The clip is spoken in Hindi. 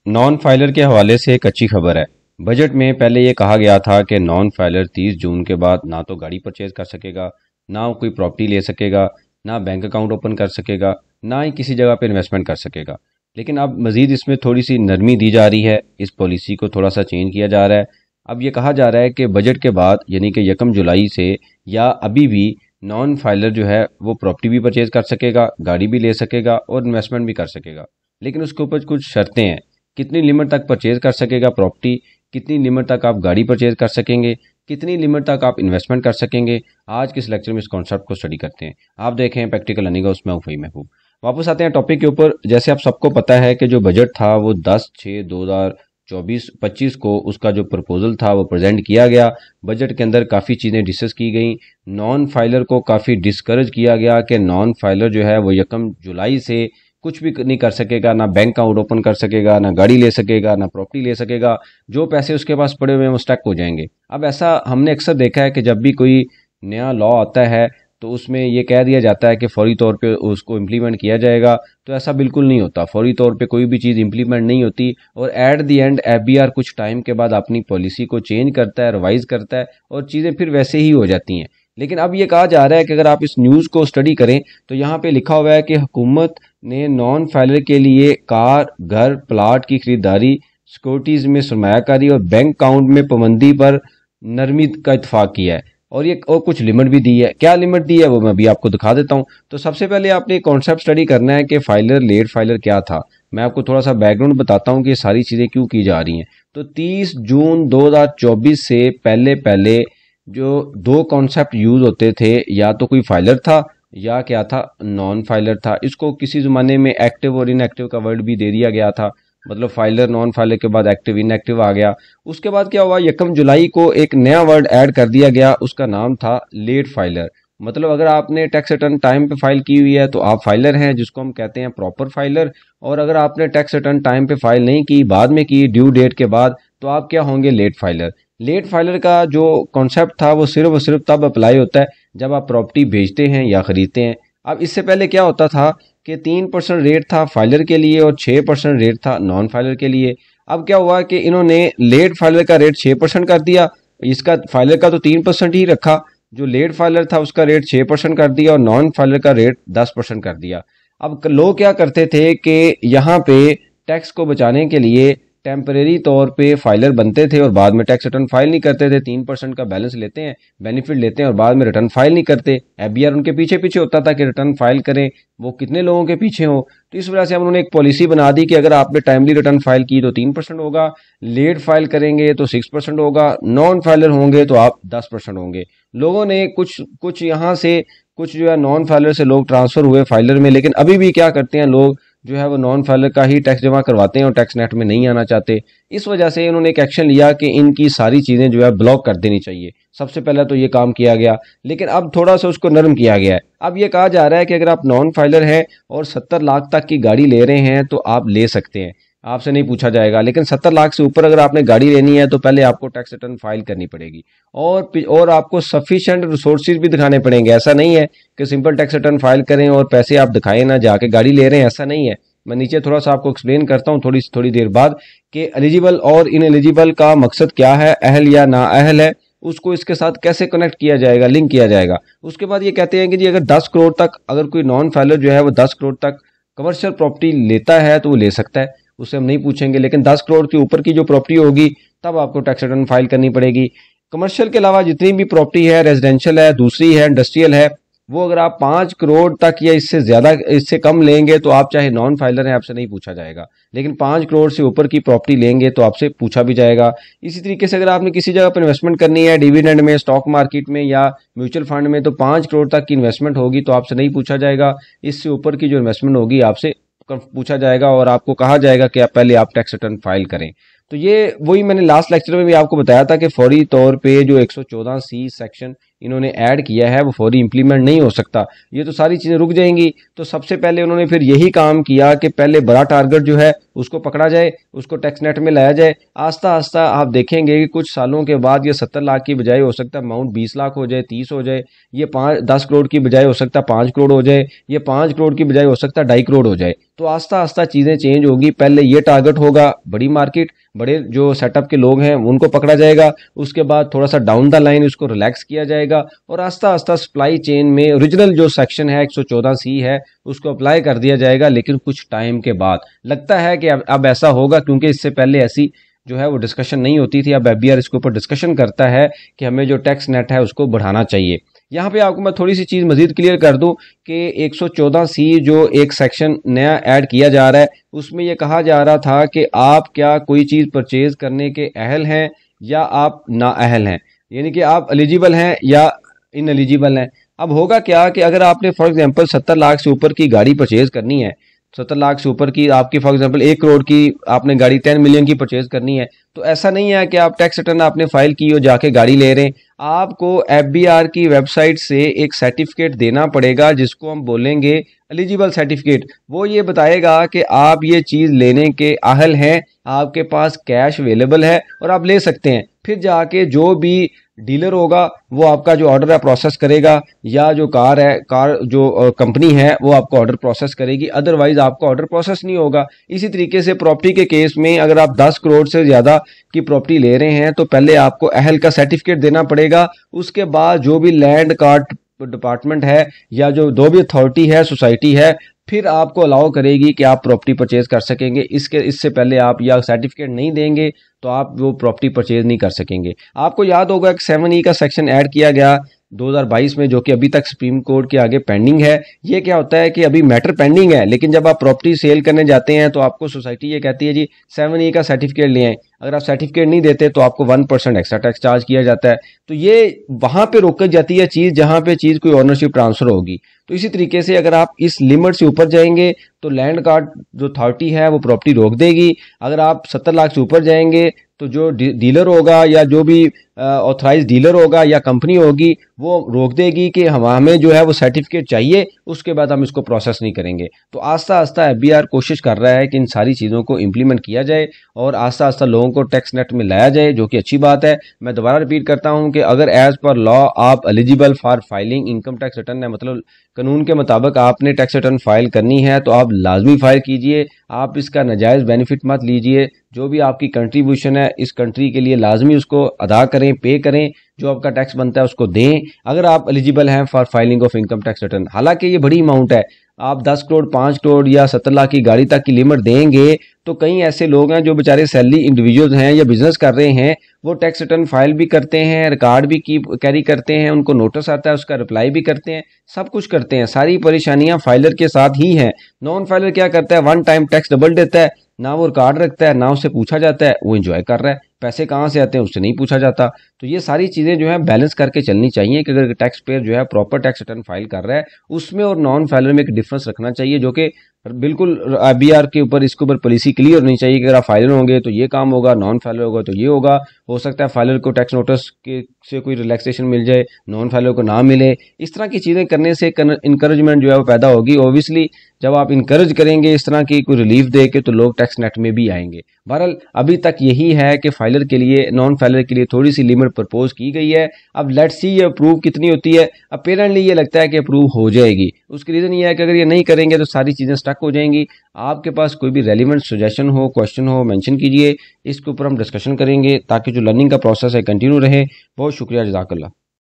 नॉन फाइलर के हवाले से एक अच्छी खबर है। बजट में पहले ये कहा गया था कि नॉन फाइलर 30 जून के बाद ना तो गाड़ी परचेज कर सकेगा, ना कोई प्रॉपर्टी ले सकेगा, ना बैंक अकाउंट ओपन कर सकेगा, ना ही किसी जगह पे इन्वेस्टमेंट कर सकेगा। लेकिन अब मज़ीद इसमें थोड़ी सी नरमी दी जा रही है, इस पॉलिसी को थोड़ा सा चेंज किया जा रहा है। अब ये कहा जा रहा है कि बजट के बाद यानी कि 1 जुलाई से या अभी भी नॉन फाइलर जो है वो प्रॉपर्टी भी परचेज कर सकेगा, गाड़ी भी ले सकेगा और इन्वेस्टमेंट भी कर सकेगा। लेकिन उसके ऊपर कुछ शर्तें हैं। कितनी लिमिट तक परचेज कर सकेगा प्रॉपर्टी, कितनी लिमिट तक आप गाड़ी परचेज कर सकेंगे, कितनी लिमिट तक आप इन्वेस्टमेंट कर सकेंगे। आज के इस लेक्चर में इस कॉन्सेप्ट को स्टडी करते हैं। आप देखें प्रैक्टिकल लर्निंग, उसमें वही महबूब। वापस आते हैं टॉपिक के ऊपर। जैसे आप सबको पता है कि जो बजट था वो 10/6/2024-25 को उसका जो प्रपोजल था वो प्रेजेंट किया गया। बजट के अंदर काफ़ी चीज़ें डिस्कस की गई। नॉन फाइलर को काफ़ी डिस्करेज किया गया कि नॉन फाइलर जो है वो 1 जुलाई से कुछ भी नहीं कर सकेगा, ना बैंक अकाउंट ओपन कर सकेगा, ना गाड़ी ले सकेगा, ना प्रॉपर्टी ले सकेगा। जो पैसे उसके पास पड़े हुए हैं वो स्टक हो जाएंगे। अब ऐसा हमने अक्सर देखा है कि जब भी कोई नया लॉ आता है तो उसमें ये कह दिया जाता है कि फौरी तौर पे उसको इम्प्लीमेंट किया जाएगा। तो ऐसा बिल्कुल नहीं होता। फौरी तौर पे कोई भी चीज़ इम्प्लीमेंट नहीं होती और एट द एंड एफबीआर कुछ टाइम के बाद अपनी पॉलिसी को चेंज करता है, रिवाइज करता है और चीज़ें फिर वैसे ही हो जाती हैं। लेकिन अब ये कहा जा रहा है कि अगर आप इस न्यूज़ को स्टडी करें तो यहाँ पे लिखा हुआ है कि हुकूमत ने नॉन फाइलर के लिए कार, घर, प्लाट की खरीदारी, सिक्योरिटीज में सरमायाकारी और बैंक अकाउंट में पाबंदी पर नरमी का इत्तेफाक किया है। और ये और कुछ लिमिट भी दी है। क्या लिमिट दी है वो मैं भी आपको दिखा देता हूँ। तो सबसे पहले आपने कॉन्सेप्ट स्टडी करना है कि फाइलर, लेट फाइलर क्या था। मैं आपको थोड़ा सा बैकग्राउंड बताता हूँ कि ये सारी चीज़ें क्यों की जा रही हैं। तो 30 जून 2024 से पहले पहले जो दो कॉन्सेप्ट यूज होते थे, या तो कोई फाइलर था या क्या था, नॉन फाइलर था। इसको किसी ज़माने में एक्टिव और इनएक्टिव का वर्ड भी दे दिया गया था। मतलब फाइलर, नॉन फाइलर के बाद एक्टिव, इनएक्टिव आ गया। उसके बाद क्या हुआ, 1 जुलाई को एक नया वर्ड ऐड कर दिया गया, उसका नाम था लेट फाइलर। मतलब अगर आपने टैक्स रिटर्न टाइम पे फाइल की हुई है तो आप फाइलर हैं, जिसको हम कहते हैं प्रॉपर फाइलर। और अगर आपने टैक्स रिटर्न टाइम पे फाइल नहीं की, बाद में की, ड्यू डेट के बाद, तो आप क्या होंगे, लेट फाइलर। लेट फाइलर का जो कॉन्सेप्ट था वो सिर्फ और सिर्फ तब अप्लाई होता है जब आप प्रॉपर्टी बेचते हैं या खरीदते हैं। अब इससे पहले क्या होता था कि 3% रेट था फाइलर के लिए और 6% रेट था नॉन फाइलर के लिए। अब क्या हुआ कि इन्होंने लेट फाइलर का रेट 6% कर दिया। इसका फाइलर का तो 3% ही रखा, जो लेट फाइलर था उसका रेट 6% कर दिया और नॉन फाइलर का रेट 10% कर दिया। अब लोग क्या करते थे कि यहाँ पे टैक्स को बचाने के लिए टेम्परेरी तौर पे फाइलर बनते थे और बाद में टैक्स रिटर्न फाइल नहीं करते थे। 3% का बैलेंस लेते हैं, बेनिफिट लेते हैं और बाद में रिटर्न फाइल नहीं करते। एफबीआर उनके पीछे पीछे होता था कि रिटर्न फाइल करें, वो कितने लोगों के पीछे हो। तो इस वजह से उन्होंने एक पॉलिसी बना दी कि अगर आपने टाइमली रिटर्न फाइल की तो 3% होगा, लेट फाइल करेंगे तो 6% होगा, नॉन फाइलर होंगे तो आप 10% होंगे। लोगों ने कुछ कुछ यहाँ से कुछ जो है नॉन फाइलर से लोग ट्रांसफर हुए फाइलर में। लेकिन अभी भी क्या करते हैं लोग, जो है वो नॉन फाइलर का ही टैक्स जमा करवाते हैं और टैक्स नेट में नहीं आना चाहते। इस वजह से इन्होंने एक एक्शन लिया कि इनकी सारी चीज़ें जो है ब्लॉक कर देनी चाहिए। सबसे पहले तो ये काम किया गया, लेकिन अब थोड़ा सा उसको नरम किया गया है। अब ये कहा जा रहा है कि अगर आप नॉन फाइलर हैं और 70 लाख तक की गाड़ी ले रहे हैं तो आप ले सकते हैं, आपसे नहीं पूछा जाएगा। लेकिन 70 लाख से ऊपर अगर आपने गाड़ी लेनी है तो पहले आपको टैक्स रिटर्न फाइल करनी पड़ेगी और आपको सफिशिएंट रिसोर्सेज भी दिखाने पड़ेंगे। ऐसा नहीं है कि सिंपल टैक्स रिटर्न फाइल करें और पैसे आप दिखाएं ना, जाके गाड़ी ले रहे हैं, ऐसा नहीं है। मैं नीचे थोड़ा सा आपको एक्सप्लेन करता हूँ थोड़ी देर बाद कि एलिजिबल और इन एलिजिबल का मकसद क्या है, अहल या ना अहल है, उसको इसके साथ कैसे कनेक्ट किया जाएगा, लिंक किया जाएगा। उसके बाद ये कहते हैं कि जी अगर 10 करोड़ तक, अगर कोई नॉन फाइलर जो है वो 10 करोड़ तक कमर्शियल प्रॉपर्टी लेता है तो वो ले सकता है, उससे हम नहीं पूछेंगे। लेकिन 10 करोड़ के ऊपर की जो प्रॉपर्टी होगी तब आपको टैक्स रिटर्न फाइल करनी पड़ेगी। कमर्शियल के अलावा जितनी भी प्रॉपर्टी है, रेजिडेंशियल है, दूसरी है, इंडस्ट्रियल है, वो अगर आप 5 करोड़ तक या इससे ज्यादा, इससे कम लेंगे तो आप चाहे नॉन फाइलर हैं, आपसे नहीं पूछा जाएगा। लेकिन 5 करोड़ से ऊपर की प्रॉपर्टी लेंगे तो आपसे पूछा भी जाएगा। इसी तरीके से अगर आपने किसी जगह पर इन्वेस्टमेंट करनी है, डिविडेंड में, स्टॉक मार्केट में या म्यूचुअल फंड में, तो 5 करोड़ तक की इन्वेस्टमेंट होगी तो आपसे नहीं पूछा जाएगा। इससे ऊपर की जो इन्वेस्टमेंट होगी आपसे पूछा जाएगा और आपको कहा जाएगा कि आप पहले आप टैक्स रिटर्न फाइल करें। तो ये वही मैंने लास्ट लेक्चर में भी आपको बताया था कि फौरी तौर पे जो 114C सेक्शन इन्होंने ऐड किया है वो फौरी इंप्लीमेंट नहीं हो सकता, ये तो सारी चीज़ें रुक जाएंगी। तो सबसे पहले उन्होंने फिर यही काम किया कि पहले बड़ा टारगेट जो है उसको पकड़ा जाए, उसको टैक्स नेट में लाया जाए। आस्ता आस्ता आप देखेंगे कि कुछ सालों के बाद ये 70 लाख की बजाय हो सकता है अमाउंट 20 लाख हो जाए, 30 हो जाए, ये 10 करोड़ की बजाय हो सकता है 5 करोड़ हो जाए, ये 5 करोड़ की बजाय हो सकता है 2.5 करोड़ हो जाए। तो आस्ता आस्ता चीज़ें चेंज होगी। पहले ये टारगेट होगा बड़ी मार्केट, बड़े जो सेटअप के लोग हैं उनको पकड़ा जाएगा, उसके बाद थोड़ा सा डाउन द लाइन उसको रिलैक्स किया जाएगा और आस्ता आस्ता सप्लाई चेन में ओरिजिनल जो सेक्शन है 114C है उसको अप्लाई कर दिया जाएगा। लेकिन कुछ टाइम के बाद लगता है कि अब ऐसा होगा, क्योंकि इससे पहले ऐसी जो है वो डिस्कशन नहीं होती थी। अब FBR इसके ऊपर डिस्कशन करता है कि हमें जो टैक्स नेट है उसको बढ़ाना चाहिए। यहाँ पे आपको मैं थोड़ी सी चीज़ मजीद क्लियर कर दूं कि 114C जो एक सेक्शन नया ऐड किया जा रहा है उसमें ये कहा जा रहा था कि आप क्या कोई चीज़ परचेज करने के अहल हैं या आप ना अहल हैं, यानी कि आप एलिजिबल हैं या इन एलिजिबल हैं। अब होगा क्या कि अगर आपने फॉर एग्जांपल 70 लाख से ऊपर की गाड़ी परचेज करनी है, 70 लाख से ऊपर की आपकी फॉर एग्जांपल 1 करोड़ की आपने गाड़ी 10 मिलियन की परचेज करनी है, तो ऐसा नहीं है कि आप टैक्स रिटर्न आपने फाइल की हो जाके गाड़ी ले रहे हैं। आपको FBR की वेबसाइट से एक सर्टिफिकेट देना पड़ेगा जिसको हम बोलेंगे एलिजिबल सर्टिफिकेट। वो ये बताएगा कि आप ये चीज़ लेने के अहल हैं, आपके पास कैश अवेलेबल है और आप ले सकते हैं। फिर जाके जो भी डीलर होगा वो आपका जो ऑर्डर है प्रोसेस करेगा, या जो कार जो कंपनी है वो आपका ऑर्डर प्रोसेस करेगी, अदरवाइज आपका ऑर्डर प्रोसेस नहीं होगा। इसी तरीके से प्रॉपर्टी के केस में अगर आप 10 करोड़ से ज़्यादा की प्रॉपर्टी ले रहे हैं तो पहले आपको अहल का सर्टिफिकेट देना पड़ेगा। उसके बाद जो भी लैंड कार्ड डिपार्टमेंट है या जो भी अथॉरिटी है, सोसाइटी है, फिर आपको अलाउ करेगी कि आप प्रॉपर्टी परचेज कर सकेंगे। इससे पहले आप या सर्टिफिकेट नहीं देंगे तो आप वो प्रॉपर्टी परचेज नहीं कर सकेंगे। आपको याद होगा कि 7E का सेक्शन ऐड किया गया 2022 में, जो कि अभी तक सुप्रीम कोर्ट के आगे पेंडिंग है। ये क्या होता है कि अभी मैटर पेंडिंग है, लेकिन जब आप प्रॉपर्टी सेल करने जाते हैं तो आपको सोसाइटी ये कहती है जी 7E का सर्टिफिकेट ले आए। अगर आप सर्टिफिकेट नहीं देते तो आपको 1% एक्स्ट्रा टैक्स चार्ज किया जाता है। तो ये वहां पे रोक जाती है चीज़ जहां पे चीज़ कोई ऑनरशिप ट्रांसफर होगी। तो इसी तरीके से अगर आप इस लिमिट से ऊपर जाएंगे तो लैंड कार्ड जो अथॉरिटी है वो प्रॉपर्टी रोक देगी। अगर आप 70 लाख से ऊपर जाएंगे तो जो डीलर होगा या जो भी ऑथराइज डीलर होगा या कंपनी होगी वो रोक देगी कि हमें जो है वो सर्टिफिकेट चाहिए, उसके बाद हम इसको प्रोसेस नहीं करेंगे। तो आस्ता आस्ता FBR कोशिश कर रहा है कि इन सारी चीज़ों को इम्प्लीमेंट किया जाए और आस्ता आस्ता लोगों को टैक्स नेट में लाया जाए, जो कि अच्छी बात है। मैं दोबारा रिपीट करता हूं कि अगर एज पर लॉ आप eligible for filing income tax return है, मतलब कानून के मुताबिक आपने टैक्स रिटर्न फाइल करनी है, तो आप लाजमी फाइल कीजिए। आप इसका नाजायज़ बेनिफिट मत लीजिए। जो भी आपकी कंट्रीब्यूशन है इस कंट्री के लिए लाजमी उसको अदा करें, पे करें, जो आपका टैक्स बनता है उसको दें अगर आप एलिजिबल हैं for filing of income tax return. हालांकि ये बड़ी अमाउंट है, आप 10 करोड़ 5 करोड़ या 70 लाख की गाड़ी तक की लिमिट देंगे तो कई ऐसे लोग हैं जो बेचारे सैलरी इंडिविजुअल्स हैं या बिजनेस कर रहे हैं, वो टैक्स रिटर्न फाइल भी करते हैं, रिकॉर्ड भी कैरी करते हैं, उनको नोटिस आता है उसका रिप्लाई भी करते हैं, सब कुछ करते हैं। सारी परेशानियां फाइलर के साथ ही हैं। नॉन फाइलर क्या करता है, वन टाइम टैक्स डबल देता है, ना वो रिकॉर्ड रखता है, ना उससे पूछा जाता है, वो एंजॉय कर रहा है, पैसे कहाँ से आते हैं उससे नहीं पूछा जाता। तो ये सारी चीज़ें जो है बैलेंस करके चलनी चाहिए कि अगर टैक्स पेयर जो है प्रॉपर टैक्स रिटर्न फाइल कर रहा है उसमें और नॉन फाइलर में एक डिफरेंस रखना चाहिए, जो कि बिल्कुल IBR के ऊपर इसके ऊपर पॉलिसी क्लियर होनी चाहिए कि अगर आप फाइलर होंगे तो ये काम होगा, नॉन फाइलर होगा तो ये होगा। हो सकता है फाइलर को टैक्स नोटिस के से कोई रिलैक्सेशन मिल जाए, नॉन फाइलर को ना मिले। इस तरह की चीज़ें करने से इंकरेजमेंट जो है वो पैदा होगी। ओबियसली जब आप इंकरेज करेंगे इस तरह की कोई रिलीफ दे के तो लोग टैक्स नेट में भी आएंगे। बहरहाल अभी तक यही है कि फाइलर के लिए, नॉन फाइलर के लिए थोड़ी सी लिमिट प्रपोज की गई है। अब लेट्स सी ये अप्रूव कितनी होती है। अपेरेंटली ये लगता है कि अप्रूव हो जाएगी। उसकी रीज़न ये है कि अगर ये नहीं करेंगे तो सारी चीज़ें स्टक हो जाएंगी। आपके पास कोई भी रेलिवेंट सजेशन हो, क्वेश्चन हो, मेंशन कीजिए, इसके ऊपर हम डिस्कशन करेंगे ताकि जो लर्निंग का प्रोसेस है कंटिन्यू रहे। बहुत शुक्रिया, जज़ाकल्लाह।